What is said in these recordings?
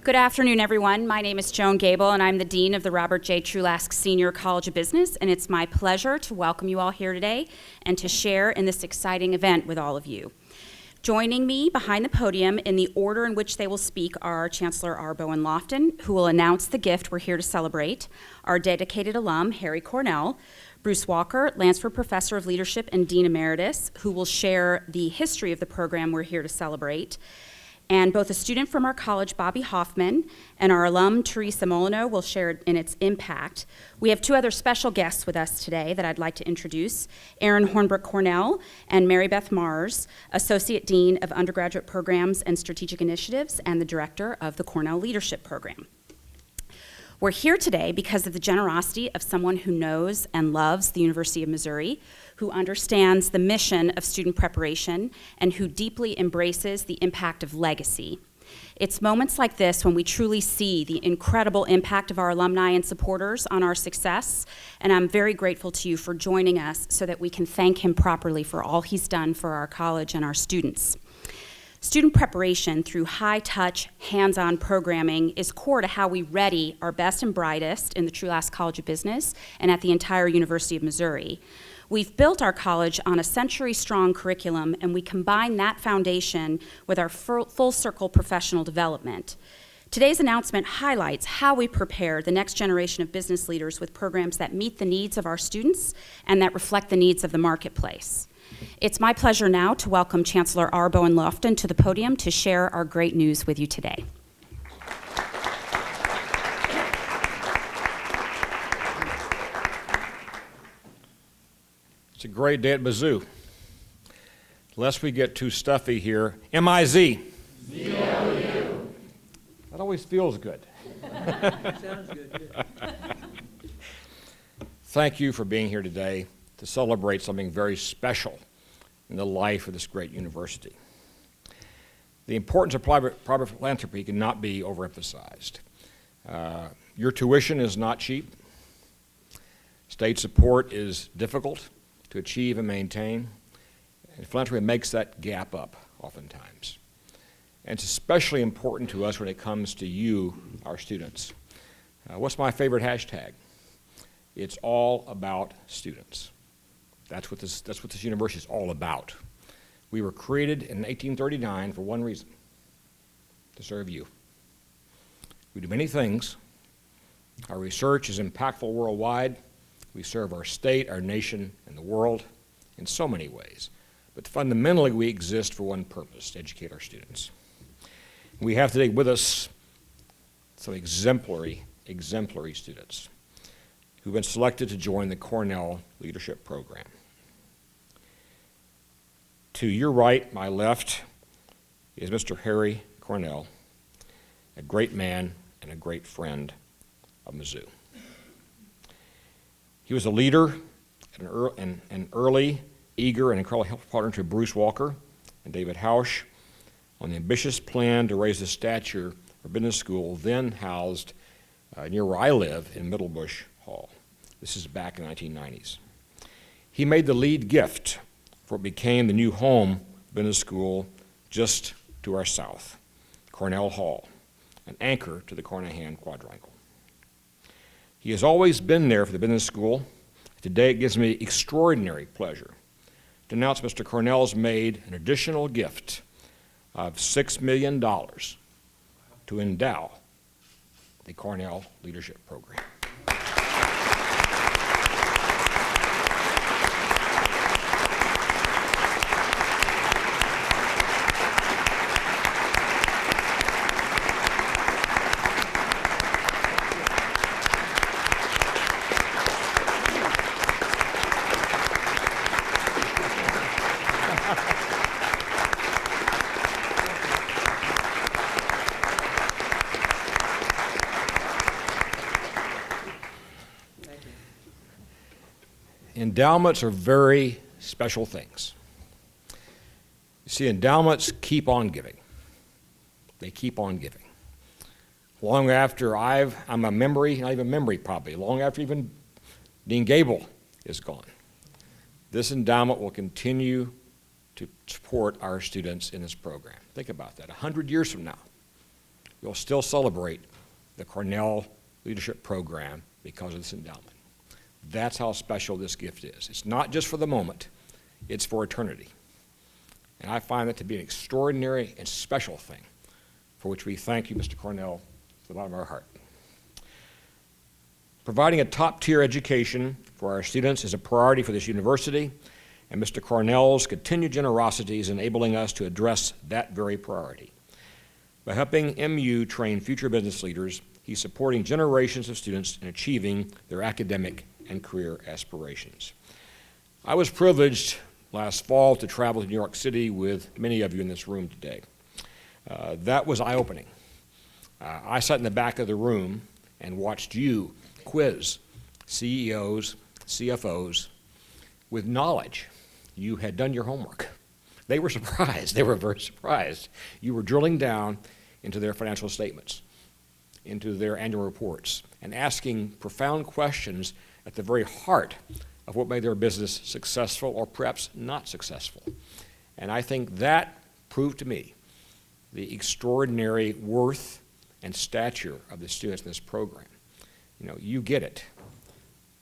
Good afternoon, everyone. My name is Joan Gable, and I'm the Dean of the Robert J. Trulaske Senior College of Business, and it's my pleasure to welcome you all here today and to share in this exciting event with all of you. Joining me behind the podium in the order in which they will speak are Chancellor Arbo and Lofton, who will announce the gift we're here to celebrate, our dedicated alum, Harry Cornell, Bruce Walker, Lansford Professor of Leadership and Dean Emeritus, who will share the history of the program we're here to celebrate, and both a student from our college, Bobby Hoffman, and our alum, Teresa Molyneux, will share in its impact. We have two other special guests with us today that I'd like to introduce, Erin Hornbrook Cornell and Mary Beth Mars, Associate Dean of Undergraduate Programs and Strategic Initiatives and the Director of the Cornell Leadership Program. We're here today because of the generosity of someone who knows and loves the University of Missouri, who understands the mission of student preparation, and who deeply embraces the impact of legacy. It's moments like this when we truly see the incredible impact of our alumni and supporters on our success, and I'm very grateful to you for joining us so that we can thank him properly for all he's done for our college and our students. Student preparation through high-touch, hands-on programming is core to how we ready our best and brightest in the Trulaske College of Business and at the entire University of Missouri. We've built our college on a century-strong curriculum, and we combine that foundation with our full-circle professional development. Today's announcement highlights how we prepare the next generation of business leaders with programs that meet the needs of our students and that reflect the needs of the marketplace. It's my pleasure now to welcome Chancellor Arbo and Lofton to the podium to share our great news with you today. It's a great day at Mizzou. Lest we get too stuffy here, M-I-Z. Z-O-U. That always feels good. Sounds good. Yeah. Thank you for being here today to celebrate something very special in the life of this great university. The importance of private philanthropy cannot be overemphasized. Your tuition is not cheap. State support is difficult to achieve and maintain, and philanthropy makes that gap up oftentimes. And it's especially important to us when it comes to you, our students. What's my favorite hashtag? It's all about students. That's what this university is all about. We were created in 1839 for one reason: to serve you. We do many things. Our research is impactful worldwide. We serve our state, our nation, and the world in so many ways. But fundamentally, we exist for one purpose: to educate our students. We have today with us some exemplary students who've been selected to join the Cornell Leadership Program. To your right, my left, is Mr. Harry Cornell, a great man and a great friend of Mizzou. He was a leader and an early, eager, and incredible help partner to Bruce Walker and David Hausch on the ambitious plan to raise the stature of business school then housed near where I live in Middlebush Hall. This is back in the 1990s. He made the lead gift for what became the new home business school just to our south, Cornell Hall, an anchor to the Carnahan Quadrangle. He has always been there for the business school. Today it gives me extraordinary pleasure to announce Mr. Cornell's made an additional gift of $6 million to endow the Cornell Leadership Program. Endowments are very special things. You see, endowments keep on giving. They keep on giving. Long after I'm a memory, not even memory probably, long after even Dean Gable is gone, this endowment will continue to support our students in this program. Think about that. 100 years from now, we'll still celebrate the Cornell Leadership Program because of this endowment. That's how special this gift is. It's not just for the moment, it's for eternity. And I find that to be an extraordinary and special thing, for which we thank you, Mr. Cornell, from the bottom of our heart. Providing a top-tier education for our students is a priority for this university, and Mr. Cornell's continued generosity is enabling us to address that very priority. By helping MU train future business leaders, he's supporting generations of students in achieving their academic and career aspirations. I was privileged last fall to travel to New York City with many of you in this room today. That was eye-opening. I sat in the back of the room and watched you quiz CEOs, CFOs with knowledge. You had done your homework. They were surprised. They were very surprised. You were drilling down into their financial statements, into their annual reports, and asking profound questions at the very heart of what made their business successful or perhaps not successful. And I think that proved to me the extraordinary worth and stature of the students in this program. You know, you get it.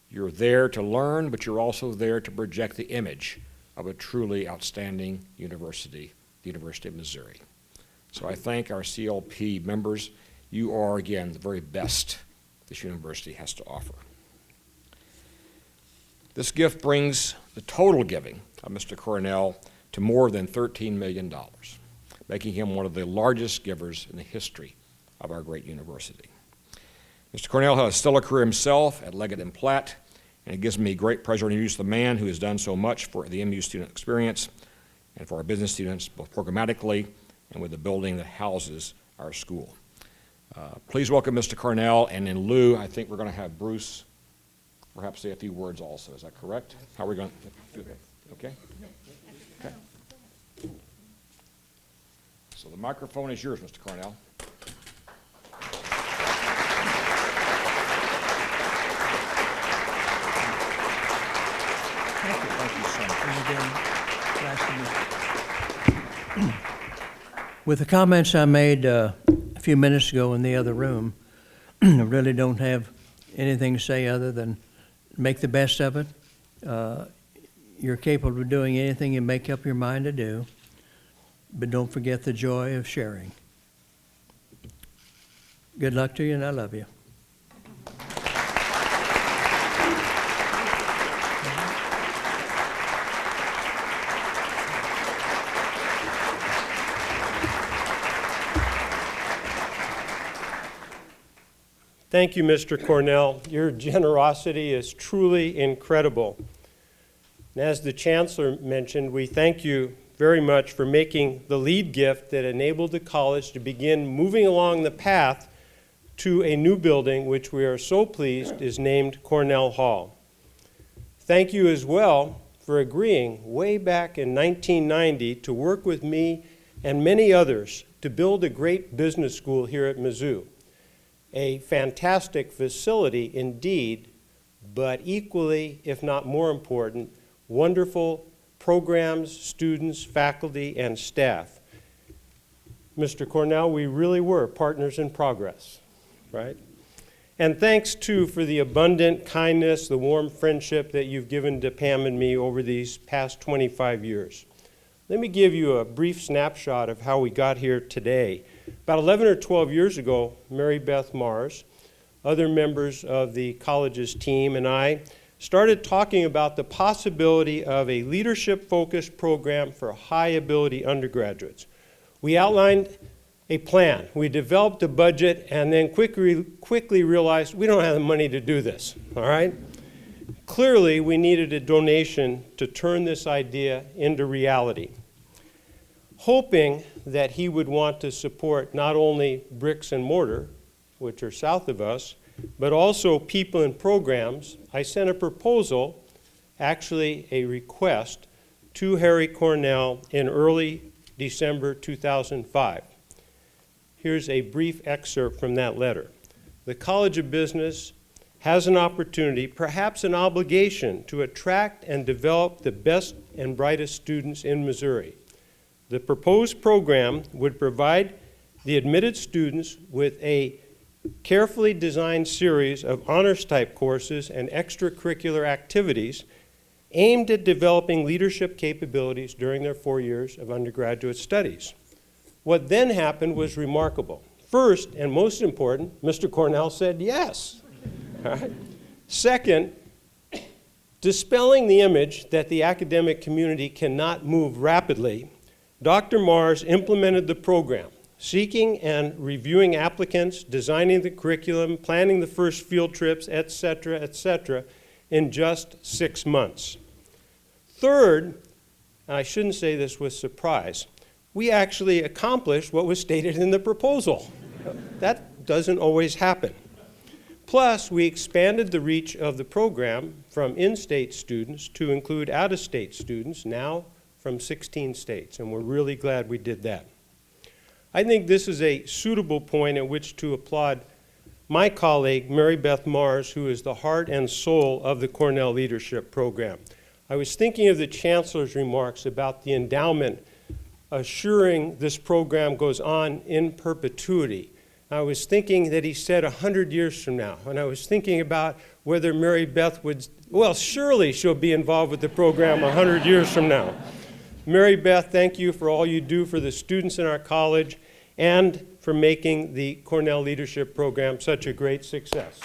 You're there to learn, but you're also there to project the image of a truly outstanding university, the University of Missouri. So I thank our CLP members. You are, again, the very best this university has to offer. This gift brings the total giving of Mr. Cornell to more than $13 million, making him one of the largest givers in the history of our great university. Mr. Cornell had a stellar career himself at Leggett & Platt, and it gives me great pleasure to introduce the man who has done so much for the MU student experience and for our business students, both programmatically and with the building that houses our school. Please welcome Mr. Cornell, and in lieu, I think we're going to have Bruce perhaps say a few words also. Is that correct? How are we going to do that? Okay? Okay. So the microphone is yours, Mr. Cornell. With the comments I made a few minutes ago in the other room, I really don't have anything to say other than make the best of it. You're capable of doing anything you make up your mind to do, but don't forget the joy of sharing. Good luck to you, and I love you. Thank you, Mr. Cornell. Your generosity is truly incredible. And as the Chancellor mentioned, we thank you very much for making the lead gift that enabled the college to begin moving along the path to a new building, which we are so pleased is named Cornell Hall. Thank you as well for agreeing way back in 1990 to work with me and many others to build a great business school here at Mizzou. A fantastic facility indeed, but equally, if not more important, wonderful programs, students, faculty, and staff. Mr. Cornell, we really were partners in progress, right? And thanks, too, for the abundant kindness, the warm friendship that you've given to Pam and me over these past 25 years. Let me give you a brief snapshot of how we got here today. About 11 or 12 years ago, Mary Beth Mars, other members of the college's team, and I started talking about the possibility of a leadership-focused program for high-ability undergraduates. We outlined a plan. We developed a budget and then quickly realized we don't have the money to do this, all right? Clearly, we needed a donation to turn this idea into reality. Hoping that he would want to support not only bricks and mortar, which are south of us, but also people and programs, I sent a proposal, actually a request, to Harry Cornell in early December 2005. Here's a brief excerpt from that letter. The College of Business has an opportunity, perhaps an obligation, to attract and develop the best and brightest students in Missouri. The proposed program would provide the admitted students with a carefully designed series of honors-type courses and extracurricular activities aimed at developing leadership capabilities during their 4 years of undergraduate studies. What then happened was remarkable. First, and most important, Mr. Cornell said yes. All right. Second, dispelling the image that the academic community cannot move rapidly, Dr. Mars implemented the program, seeking and reviewing applicants, designing the curriculum, planning the first field trips, et cetera, in just 6 months. Third, and I shouldn't say this with surprise, we actually accomplished what was stated in the proposal. That doesn't always happen. Plus, we expanded the reach of the program from in-state students to include out-of-state students, now from 16 states, and we're really glad we did that. I think this is a suitable point at which to applaud my colleague, Mary Beth Mars, who is the heart and soul of the Cornell Leadership Program. I was thinking of the Chancellor's remarks about the endowment, assuring this program goes on in perpetuity. I was thinking that he said 100 years from now, and I was thinking about whether Mary Beth would, well, surely she'll be involved with the program 100 years from now. Mary Beth, thank you for all you do for the students in our college and for making the Cornell Leadership Program such a great success.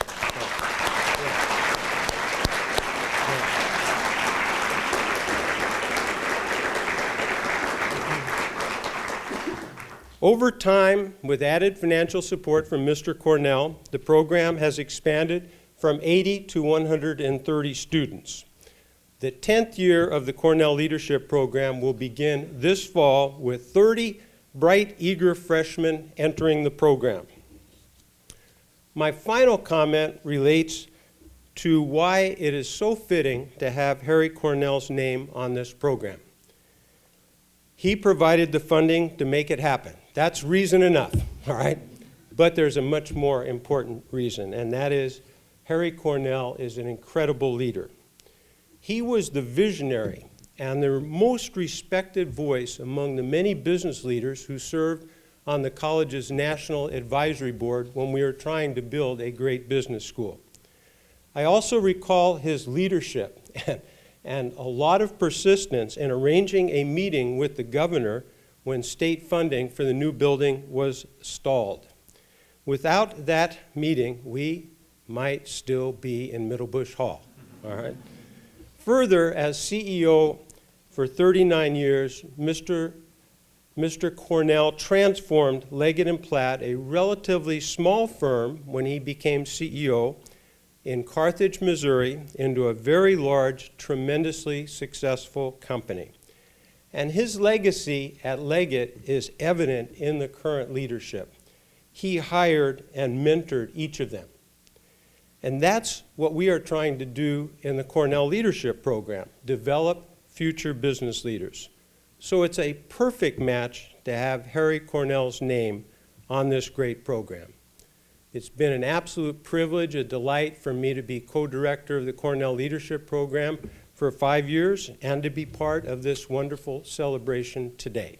Over time, with added financial support from Mr. Cornell, the program has expanded from 80 to 130 students. The 10th year of the Cornell Leadership Program will begin this fall with 30 bright, eager freshmen entering the program. My final comment relates to why it is so fitting to have Harry Cornell's name on this program. He provided the funding to make it happen. That's reason enough, all right? But there's a much more important reason, and that is Harry Cornell is an incredible leader. He was the visionary and the most respected voice among the many business leaders who served on the college's National Advisory Board when we were trying to build a great business school. I also recall his leadership and a lot of persistence in arranging a meeting with the governor when state funding for the new building was stalled. Without that meeting, we might still be in Middlebush Hall, all right? Further, as CEO for 39 years, Mr. Cornell transformed Leggett & Platt, a relatively small firm when he became CEO in Carthage, Missouri, into a very large, tremendously successful company. And his legacy at Leggett is evident in the current leadership. He hired and mentored each of them. And that's what we are trying to do in the Cornell Leadership Program, develop future business leaders. So it's a perfect match to have Harry Cornell's name on this great program. It's been an absolute privilege, a delight for me to be co-director of the Cornell Leadership Program for 5 years and to be part of this wonderful celebration today.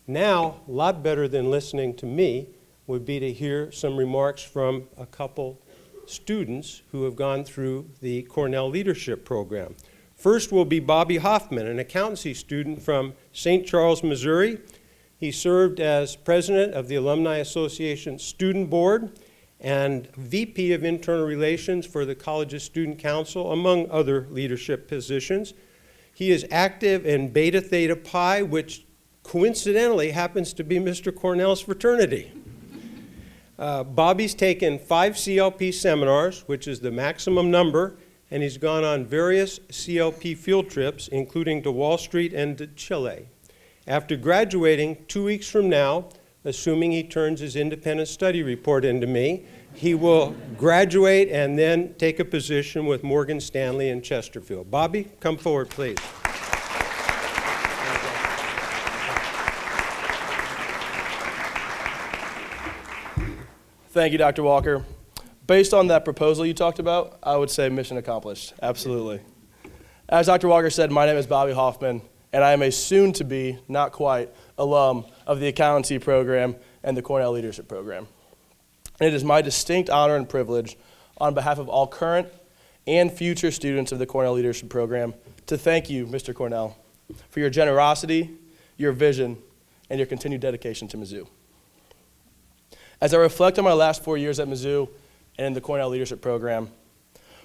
Now, a lot better than listening to me would be to hear some remarks from a couple students who have gone through the Cornell Leadership Program. First will be Bobby Hoffman, an accountancy student from St. Charles, Missouri. He served as president of the Alumni Association Student Board and VP of Internal Relations for the college's Student Council, among other leadership positions. He is active in Beta Theta Pi, which coincidentally happens to be Mr. Cornell's fraternity. Bobby's taken 5 CLP seminars, which is the maximum number, and he's gone on various CLP field trips, including to Wall Street and to Chile. After graduating 2 weeks from now, assuming he turns his independent study report into me, he will graduate and then take a position with Morgan Stanley in Chesterfield. Bobby, come forward, please. Thank you, Dr. Walker. Based on that proposal you talked about, I would say mission accomplished, absolutely. As Dr. Walker said, my name is Bobby Hoffman, and I am a soon-to-be, not quite, alum of the accountancy program and the Cornell Leadership Program. And it is my distinct honor and privilege on behalf of all current and future students of the Cornell Leadership Program to thank you, Mr. Cornell, for your generosity, your vision, and your continued dedication to Mizzou. As I reflect on my last 4 years at Mizzou and in the Cornell Leadership Program,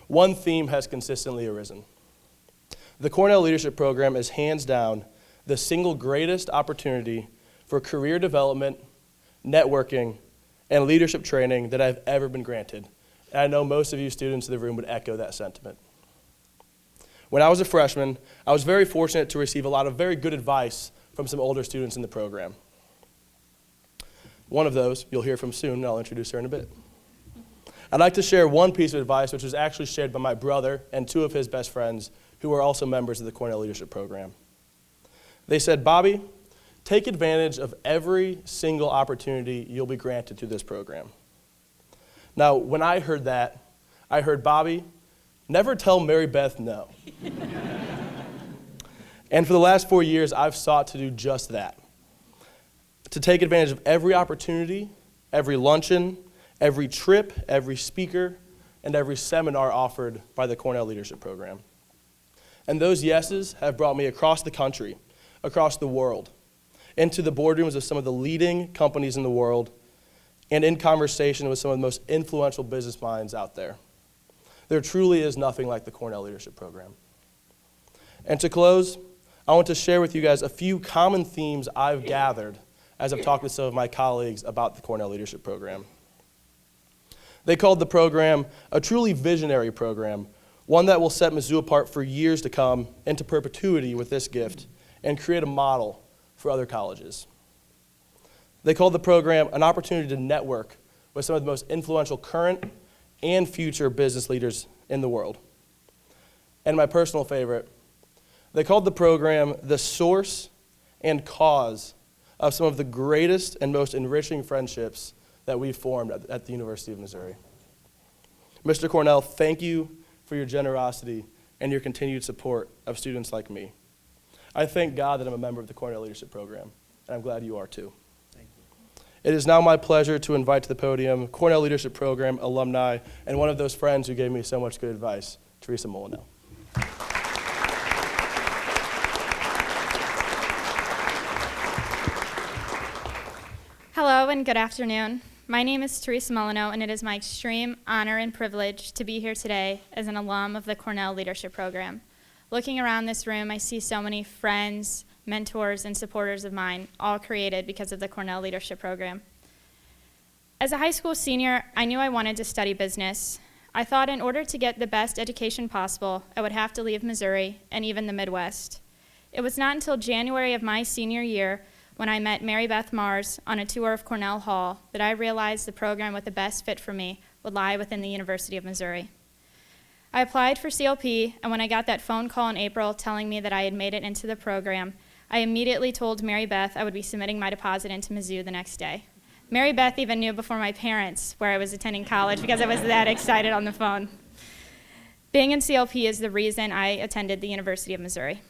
one theme has consistently arisen. The Cornell Leadership Program is hands down the single greatest opportunity for career development, networking, and leadership training that I've ever been granted. And I know most of you students in the room would echo that sentiment. When I was a freshman, I was very fortunate to receive a lot of very good advice from some older students in the program. One of those you'll hear from soon, and I'll introduce her in a bit. I'd like to share one piece of advice which was actually shared by my brother and two of his best friends who are also members of the Cornell Leadership Program. They said, "Bobby, take advantage of every single opportunity you'll be granted through this program." Now, when I heard that, I heard, "Bobby, never tell Mary Beth no." And for the last 4 years, I've sought to do just that. To take advantage of every opportunity, every luncheon, every trip, every speaker, and every seminar offered by the Cornell Leadership Program. And those yeses have brought me across the country, across the world, into the boardrooms of some of the leading companies in the world, and in conversation with some of the most influential business minds out there. There truly is nothing like the Cornell Leadership Program. And to close, I want to share with you guys a few common themes I've gathered as I've talked with some of my colleagues about the Cornell Leadership Program. They called the program a truly visionary program, one that will set Mizzou apart for years to come into perpetuity with this gift and create a model for other colleges. They called the program an opportunity to network with some of the most influential current and future business leaders in the world. And my personal favorite, they called the program the source and cause of some of the greatest and most enriching friendships that we've formed at the University of Missouri. Mr. Cornell, thank you for your generosity and your continued support of students like me. I thank God that I'm a member of the Cornell Leadership Program, and I'm glad you are too. Thank you. It is now my pleasure to invite to the podium Cornell Leadership Program alumni and one of those friends who gave me so much good advice, Teresa Molyneux. Hello and good afternoon. My name is Teresa Molyneux, and it is my extreme honor and privilege to be here today as an alum of the Cornell Leadership Program. Looking around this room, I see so many friends, mentors, and supporters of mine, all created because of the Cornell Leadership Program. As a high school senior, I knew I wanted to study business. I thought in order to get the best education possible, I would have to leave Missouri and even the Midwest. It was not until January of my senior year when I met Mary Beth Mars on a tour of Cornell Hall that I realized the program with the best fit for me would lie within the University of Missouri. I applied for CLP, and when I got that phone call in April telling me that I had made it into the program, I immediately told Mary Beth I would be submitting my deposit into Mizzou the next day. Mary Beth even knew before my parents where I was attending college because I was that excited on the phone. Being in CLP is the reason I attended the University of Missouri.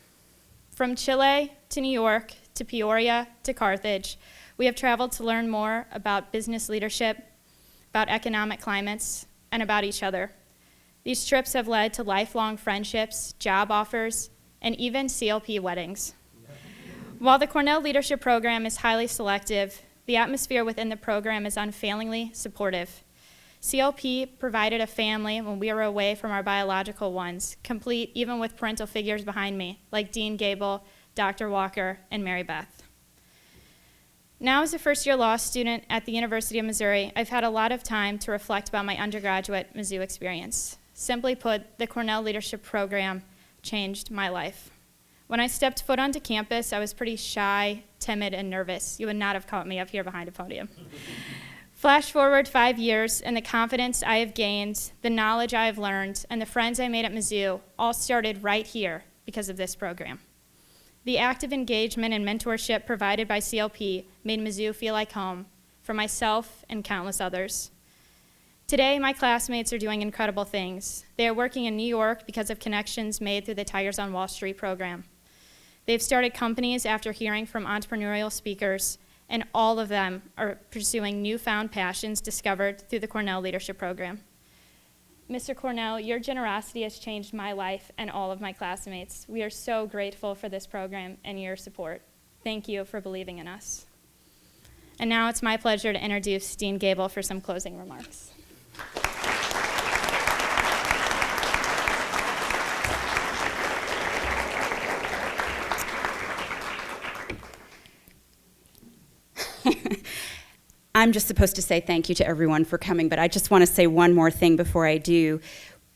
From Chile to New York to Peoria to Carthage, we have traveled to learn more about business leadership, about economic climates, and about each other. These trips have led to lifelong friendships, job offers, and even CLP weddings. While the Cornell Leadership Program is highly selective, the atmosphere within the program is unfailingly supportive. CLP provided a family when we were away from our biological ones, complete even with parental figures behind me, like Dean Gable, Dr. Walker, and Mary Beth. Now as a first-year law student at the University of Missouri, I've had a lot of time to reflect about my undergraduate Mizzou experience. Simply put, the Cornell Leadership Program changed my life. When I stepped foot onto campus, I was pretty shy, timid, and nervous. You would not have caught me up here behind a podium. Flash forward 5 years, and the confidence I have gained, the knowledge I have learned, and the friends I made at Mizzou all started right here because of this program. The active engagement and mentorship provided by CLP made Mizzou feel like home for myself and countless others. Today, my classmates are doing incredible things. They are working in New York because of connections made through the Tigers on Wall Street program. They've started companies after hearing from entrepreneurial speakers, and all of them are pursuing newfound passions discovered through the Cornell Leadership Program. Mr. Cornell, your generosity has changed my life and all of my classmates. We are so grateful for this program and your support. Thank you for believing in us. And now it's my pleasure to introduce Dean Gable for some closing remarks. I'm just supposed to say thank you to everyone for coming, but I just want to say one more thing before I do.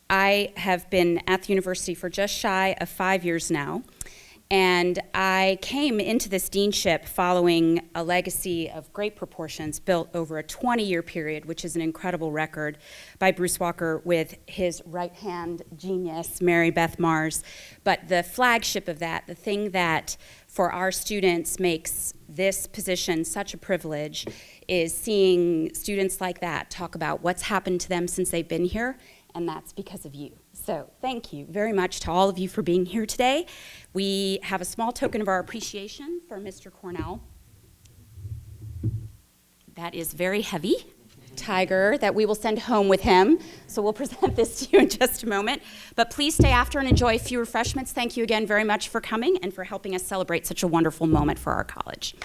I have been at the university for just shy of 5 years now, and I came into this deanship following a legacy of great proportions built over a 20-year period, which is an incredible record, by Bruce Walker with his right-hand genius, Mary Beth Mars. But the flagship of that, the thing that for our students makes this position such a privilege, is seeing students like that talk about what's happened to them since they've been here, and that's because of you. So thank you very much to all of you for being here today. We have a small token of our appreciation for Mr. Cornell. That is very heavy, tiger, that we will send home with him. So we'll present this to you in just a moment. But please stay after and enjoy a few refreshments. Thank you again very much for coming and for helping us celebrate such a wonderful moment for our college.